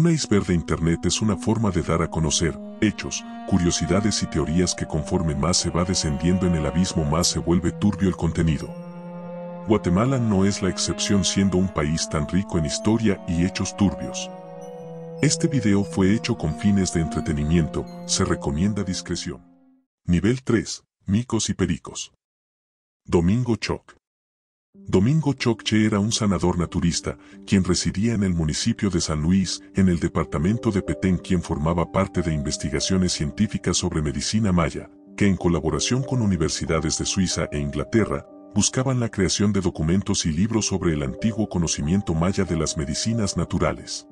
Un iceberg de Internet es una forma de dar a conocer hechos, curiosidades y teorías que conforme más se va descendiendo en el abismo más se vuelve turbio el contenido. Guatemala no es la excepción, siendo un país tan rico en historia y hechos turbios. Este video fue hecho con fines de entretenimiento, se recomienda discreción. Nivel 3, micos y pericos. Domingo Choc. Domingo Chocche era un sanador naturista, quien residía en el municipio de San Luis, en el departamento de Petén, quien formaba parte de investigaciones científicas sobre medicina maya, que en colaboración con universidades de Suiza e Inglaterra, buscaban la creación de documentos y libros sobre el antiguo conocimiento maya de las medicinas naturales.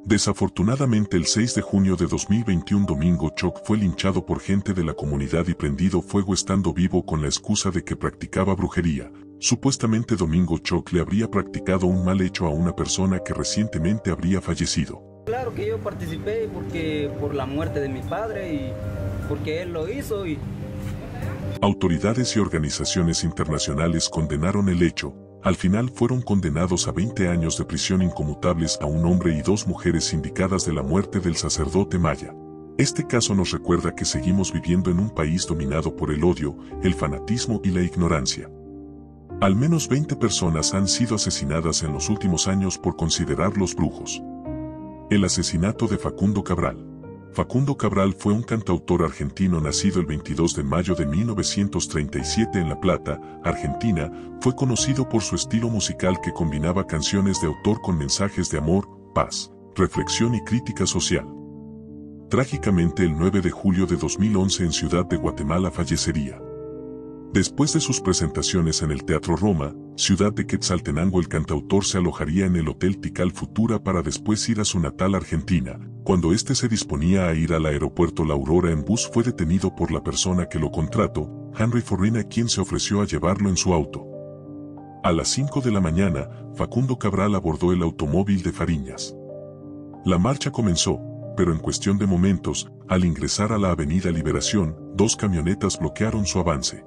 Desafortunadamente el 6 de junio de 2021 Domingo Choc fue linchado por gente de la comunidad y prendido fuego estando vivo con la excusa de que practicaba brujería. Supuestamente Domingo Choc le habría practicado un mal hecho a una persona que recientemente habría fallecido. Claro que yo participé por la muerte de mi padre y porque él lo hizo. Autoridades y organizaciones internacionales condenaron el hecho. Al final fueron condenados a 20 años de prisión inconmutables a un hombre y 2 mujeres sindicadas de la muerte del sacerdote maya. Este caso nos recuerda que seguimos viviendo en un país dominado por el odio, el fanatismo y la ignorancia. Al menos 20 personas han sido asesinadas en los últimos años por considerarlos brujos. El asesinato de Facundo Cabral. Facundo Cabral fue un cantautor argentino nacido el 22 de mayo de 1937 en La Plata, Argentina. Fue conocido por su estilo musical que combinaba canciones de autor con mensajes de amor, paz, reflexión y crítica social. Trágicamente el 9 de julio de 2011 en Ciudad de Guatemala fallecería. Después de sus presentaciones en el Teatro Roma, ciudad de Quetzaltenango, el cantautor se alojaría en el Hotel Tikal Futura para después ir a su natal Argentina. Cuando este se disponía a ir al aeropuerto La Aurora en bus fue detenido por la persona que lo contrató, Henry Forrina, quien se ofreció a llevarlo en su auto. A las 5 de la mañana, Facundo Cabral abordó el automóvil de Fariñas. La marcha comenzó, pero en cuestión de momentos, al ingresar a la Avenida Liberación, 2 camionetas bloquearon su avance.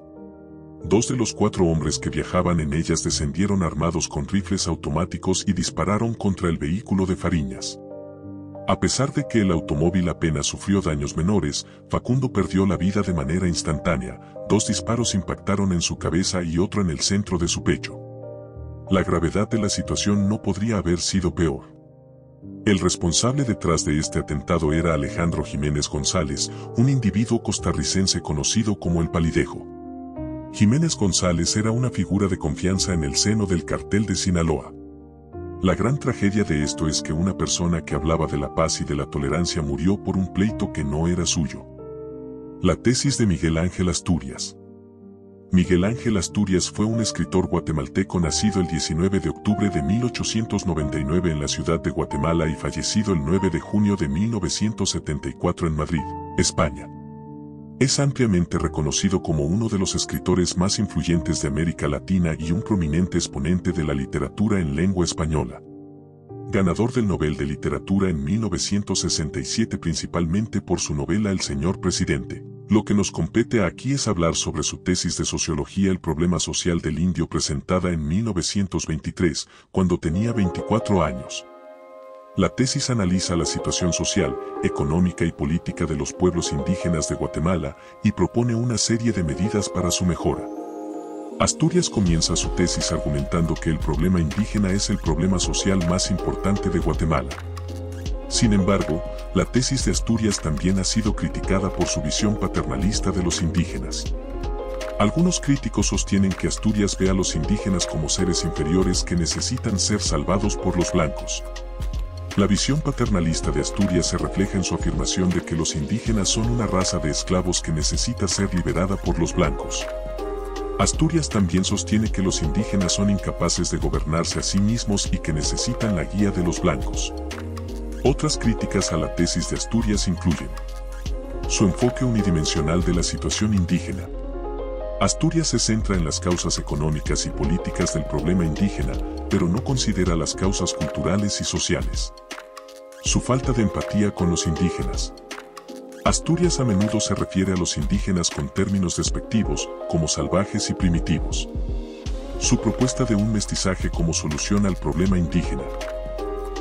2 de los 4 hombres que viajaban en ellas descendieron armados con rifles automáticos y dispararon contra el vehículo de Fariñas. A pesar de que el automóvil apenas sufrió daños menores, Facundo perdió la vida de manera instantánea. 2 disparos impactaron en su cabeza y otro en el centro de su pecho. La gravedad de la situación no podría haber sido peor. El responsable detrás de este atentado era Alejandro Jiménez González, un individuo costarricense conocido como el Palidejo. Jiménez González era una figura de confianza en el seno del cartel de Sinaloa. La gran tragedia de esto es que una persona que hablaba de la paz y de la tolerancia murió por un pleito que no era suyo. La tesis de Miguel Ángel Asturias. Miguel Ángel Asturias fue un escritor guatemalteco nacido el 19 de octubre de 1899 en la ciudad de Guatemala y fallecido el 9 de junio de 1974 en Madrid, España. Es ampliamente reconocido como uno de los escritores más influyentes de América Latina y un prominente exponente de la literatura en lengua española. Ganador del Nobel de Literatura en 1967 principalmente por su novela El Señor Presidente. Lo que nos compete aquí es hablar sobre su tesis de sociología El problema social del indio presentada en 1923, cuando tenía 24 años. La tesis analiza la situación social, económica y política de los pueblos indígenas de Guatemala y propone una serie de medidas para su mejora. Asturias comienza su tesis argumentando que el problema indígena es el problema social más importante de Guatemala. Sin embargo, la tesis de Asturias también ha sido criticada por su visión paternalista de los indígenas. Algunos críticos sostienen que Asturias ve a los indígenas como seres inferiores que necesitan ser salvados por los blancos. La visión paternalista de Asturias se refleja en su afirmación de que los indígenas son una raza de esclavos que necesita ser liberada por los blancos. Asturias también sostiene que los indígenas son incapaces de gobernarse a sí mismos y que necesitan la guía de los blancos. Otras críticas a la tesis de Asturias incluyen su enfoque unidimensional de la situación indígena. Asturias se centra en las causas económicas y políticas del problema indígena, pero no considera las causas culturales y sociales. Su falta de empatía con los indígenas. Asturias a menudo se refiere a los indígenas con términos despectivos, como salvajes y primitivos. Su propuesta de un mestizaje como solución al problema indígena.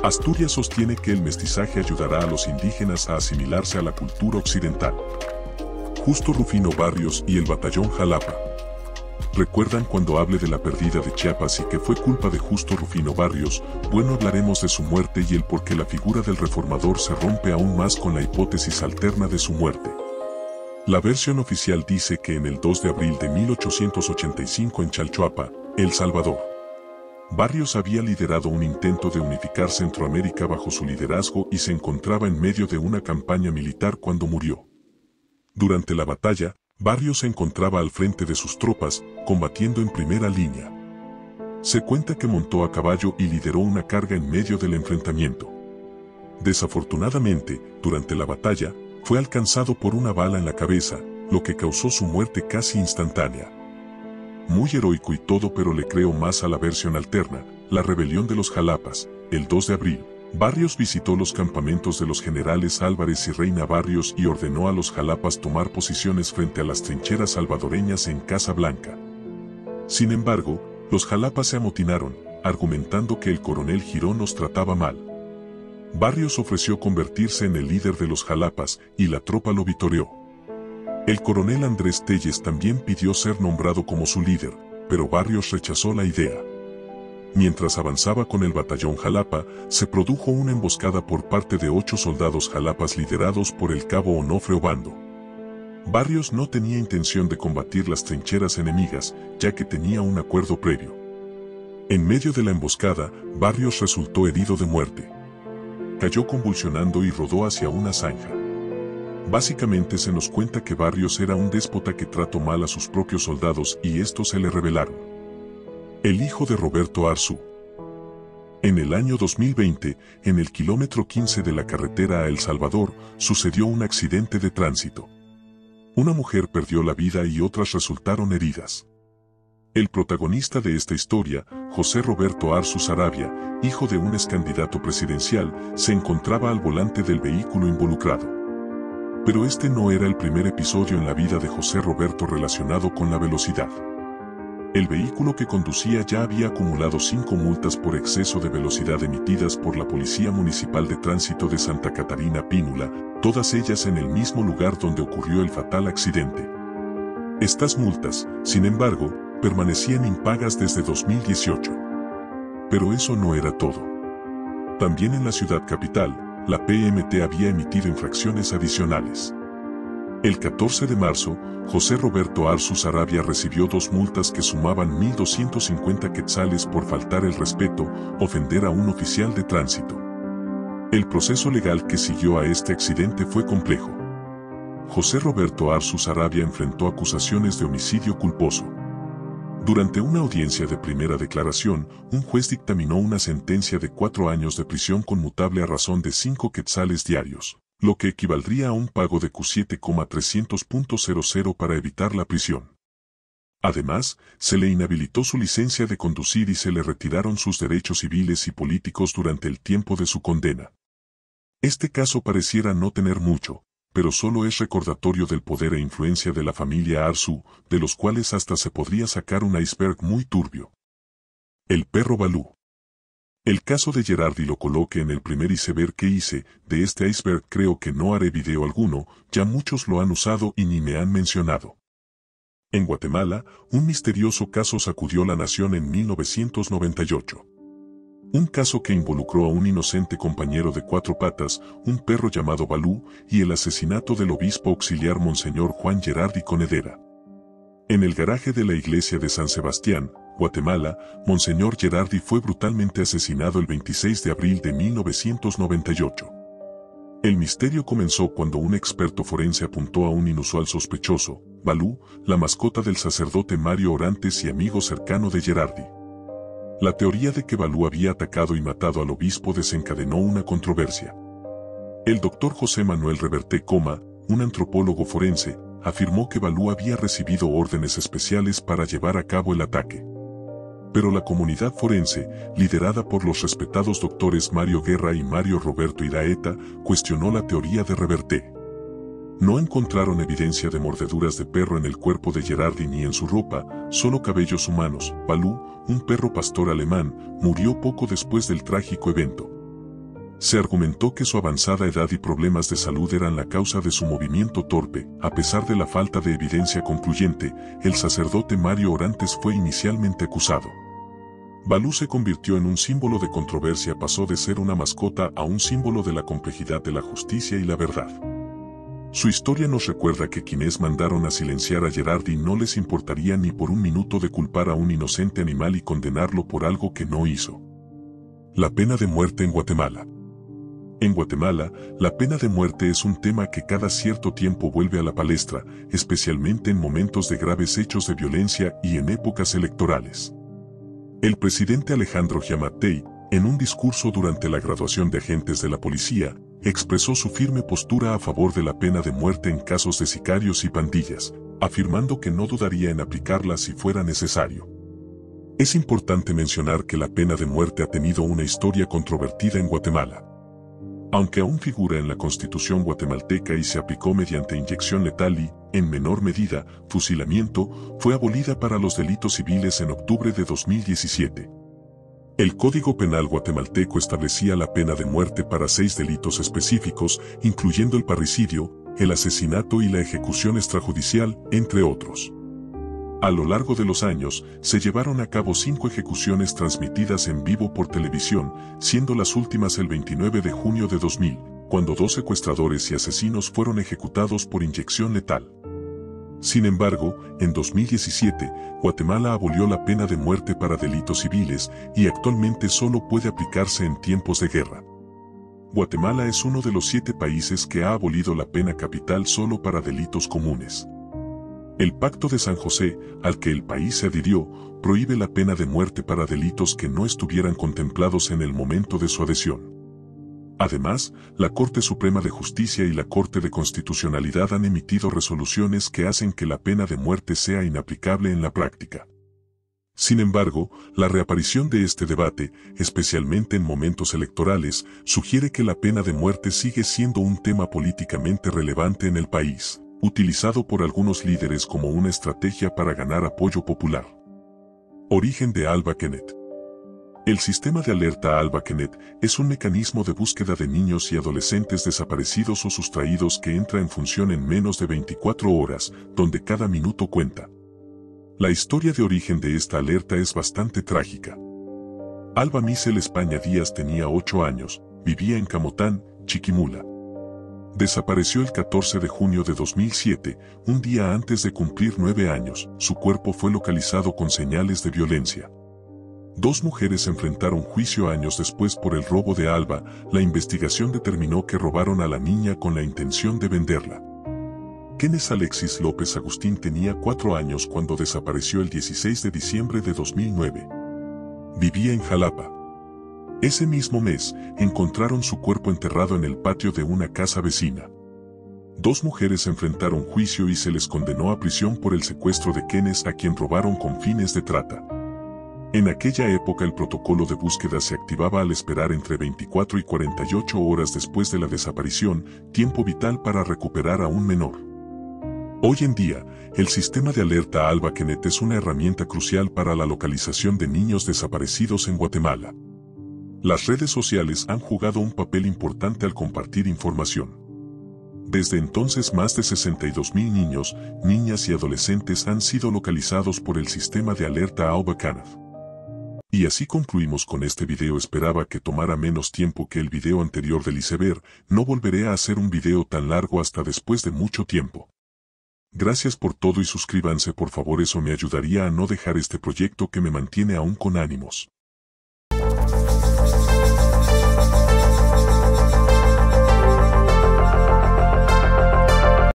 Asturias sostiene que el mestizaje ayudará a los indígenas a asimilarse a la cultura occidental. Justo Rufino Barrios y el Batallón Jalapa. ¿Recuerdan cuando hablé de la pérdida de Chiapas y que fue culpa de Justo Rufino Barrios? Bueno, hablaremos de su muerte y el por qué la figura del reformador se rompe aún más con la hipótesis alterna de su muerte. La versión oficial dice que en el 2 de abril de 1885 en Chalchuapa, El Salvador, Barrios había liderado un intento de unificar Centroamérica bajo su liderazgo y se encontraba en medio de una campaña militar cuando murió. Durante la batalla, Barrios se encontraba al frente de sus tropas, combatiendo en primera línea. Se cuenta que montó a caballo y lideró una carga en medio del enfrentamiento. Desafortunadamente, durante la batalla, fue alcanzado por una bala en la cabeza, lo que causó su muerte casi instantánea. Muy heroico y todo, pero le creo más a la versión alterna, la rebelión de los Jalapas. El 2 de abril, Barrios visitó los campamentos de los generales Álvarez y Reina Barrios y ordenó a los Jalapas tomar posiciones frente a las trincheras salvadoreñas en Casa Blanca. Sin embargo, los Jalapas se amotinaron, argumentando que el coronel Girón los trataba mal. Barrios ofreció convertirse en el líder de los Jalapas y la tropa lo vitoreó. El coronel Andrés Telles también pidió ser nombrado como su líder, pero Barrios rechazó la idea. Mientras avanzaba con el batallón Jalapa, se produjo una emboscada por parte de 8 soldados Jalapas liderados por el cabo Onofre Obando. Barrios no tenía intención de combatir las trincheras enemigas, ya que tenía un acuerdo previo. En medio de la emboscada, Barrios resultó herido de muerte. Cayó convulsionando y rodó hacia una zanja. Básicamente se nos cuenta que Barrios era un déspota que trató mal a sus propios soldados y estos se le rebelaron. El hijo de Roberto Arzú. En el año 2020, en el kilómetro 15 de la carretera a El Salvador, sucedió un accidente de tránsito. Una mujer perdió la vida y otras resultaron heridas. El protagonista de esta historia, José Roberto Arzú Saravia, hijo de un excandidato presidencial, se encontraba al volante del vehículo involucrado. Pero este no era el primer episodio en la vida de José Roberto relacionado con la velocidad. El vehículo que conducía ya había acumulado 5 multas por exceso de velocidad emitidas por la Policía Municipal de Tránsito de Santa Catarina Pínula, todas ellas en el mismo lugar donde ocurrió el fatal accidente. Estas multas, sin embargo, permanecían impagas desde 2018. Pero eso no era todo. También en la ciudad capital, la PMT había emitido infracciones adicionales. El 14 de marzo, José Roberto Arzú Saravia recibió 2 multas que sumaban 1.250 quetzales por faltar el respeto, ofender a un oficial de tránsito. El proceso legal que siguió a este accidente fue complejo. José Roberto Arzú Saravia enfrentó acusaciones de homicidio culposo. Durante una audiencia de primera declaración, un juez dictaminó una sentencia de 4 años de prisión conmutable a razón de 5 quetzales diarios, lo que equivaldría a un pago de Q7,300.00 para evitar la prisión. Además, se le inhabilitó su licencia de conducir y se le retiraron sus derechos civiles y políticos durante el tiempo de su condena. Este caso pareciera no tener mucho, pero solo es recordatorio del poder e influencia de la familia Arzú, de los cuales hasta se podría sacar un iceberg muy turbio. El perro Balú. El caso de Gerardi lo coloque en el primer iceberg que hice. De este iceberg creo que no haré video alguno, ya muchos lo han usado y ni me han mencionado. En Guatemala, un misterioso caso sacudió la nación en 1998. Un caso que involucró a un inocente compañero de 4 patas, un perro llamado Balú, y el asesinato del obispo auxiliar Monseñor Juan Gerardi Conedera. En el garaje de la iglesia de San Sebastián, Guatemala, Monseñor Gerardi fue brutalmente asesinado el 26 de abril de 1998. El misterio comenzó cuando un experto forense apuntó a un inusual sospechoso, Balú, la mascota del sacerdote Mario Orantes y amigo cercano de Gerardi. La teoría de que Balú había atacado y matado al obispo desencadenó una controversia. El doctor José Manuel Reverté Coma, un antropólogo forense, afirmó que Balú había recibido órdenes especiales para llevar a cabo el ataque. Pero la comunidad forense, liderada por los respetados doctores Mario Guerra y Mario Roberto Iraeta, cuestionó la teoría de Reverté. No encontraron evidencia de mordeduras de perro en el cuerpo de Gerardi ni en su ropa, solo cabellos humanos. Balú, un perro pastor alemán, murió poco después del trágico evento. Se argumentó que su avanzada edad y problemas de salud eran la causa de su movimiento torpe. A pesar de la falta de evidencia concluyente, el sacerdote Mario Orantes fue inicialmente acusado. Balú se convirtió en un símbolo de controversia, pasó de ser una mascota a un símbolo de la complejidad de la justicia y la verdad. Su historia nos recuerda que quienes mandaron a silenciar a Gerardi no les importaría ni por un minuto de culpar a un inocente animal y condenarlo por algo que no hizo. La pena de muerte en Guatemala. En Guatemala, la pena de muerte es un tema que cada cierto tiempo vuelve a la palestra, especialmente en momentos de graves hechos de violencia y en épocas electorales. El presidente Alejandro Giammattei, en un discurso durante la graduación de agentes de la policía, expresó su firme postura a favor de la pena de muerte en casos de sicarios y pandillas, afirmando que no dudaría en aplicarla si fuera necesario. Es importante mencionar que la pena de muerte ha tenido una historia controvertida en Guatemala. Aunque aún figura en la Constitución guatemalteca y se aplicó mediante inyección letal y, en menor medida, fusilamiento, fue abolida para los delitos civiles en octubre de 2017. El Código Penal guatemalteco establecía la pena de muerte para 6 delitos específicos, incluyendo el parricidio, el asesinato y la ejecución extrajudicial, entre otros. A lo largo de los años, se llevaron a cabo 5 ejecuciones transmitidas en vivo por televisión, siendo las últimas el 29 de junio de 2000, cuando 2 secuestradores y asesinos fueron ejecutados por inyección letal. Sin embargo, en 2017, Guatemala abolió la pena de muerte para delitos civiles y actualmente solo puede aplicarse en tiempos de guerra. Guatemala es uno de los 7 países que ha abolido la pena capital solo para delitos comunes. El Pacto de San José, al que el país se adhirió, prohíbe la pena de muerte para delitos que no estuvieran contemplados en el momento de su adhesión. Además, la Corte Suprema de Justicia y la Corte de Constitucionalidad han emitido resoluciones que hacen que la pena de muerte sea inaplicable en la práctica. Sin embargo, la reaparición de este debate, especialmente en momentos electorales, sugiere que la pena de muerte sigue siendo un tema políticamente relevante en el país, utilizado por algunos líderes como una estrategia para ganar apoyo popular. Origen de Alba Kenneth. El sistema de alerta Alba Kenneth es un mecanismo de búsqueda de niños y adolescentes desaparecidos o sustraídos que entra en función en menos de 24 horas, donde cada minuto cuenta. La historia de origen de esta alerta es bastante trágica. Alba Missel España Díaz tenía 8 años, vivía en Camotán, Chiquimula. Desapareció el 14 de junio de 2007, un día antes de cumplir 9 años. Su cuerpo fue localizado con señales de violencia. 2 mujeres enfrentaron juicio años después por el robo de Alba. La investigación determinó que robaron a la niña con la intención de venderla. Kenneth Alexis López Agustín tenía 4 años cuando desapareció el 16 de diciembre de 2009. Vivía en Jalapa. Ese mismo mes, encontraron su cuerpo enterrado en el patio de una casa vecina. 2 mujeres enfrentaron juicio y se les condenó a prisión por el secuestro de Kenneth, a quien robaron con fines de trata. En aquella época el protocolo de búsqueda se activaba al esperar entre 24 y 48 horas después de la desaparición, tiempo vital para recuperar a un menor. Hoy en día, el sistema de alerta Alba Kenneth es una herramienta crucial para la localización de niños desaparecidos en Guatemala. Las redes sociales han jugado un papel importante al compartir información. Desde entonces más de 62,000 niños, niñas y adolescentes han sido localizados por el sistema de alerta Alba Kenneth. Y así concluimos con este video. Esperaba que tomara menos tiempo que el video anterior del iceberg. No volveré a hacer un video tan largo hasta después de mucho tiempo. Gracias por todo y suscríbanse por favor, eso me ayudaría a no dejar este proyecto que me mantiene aún con ánimos.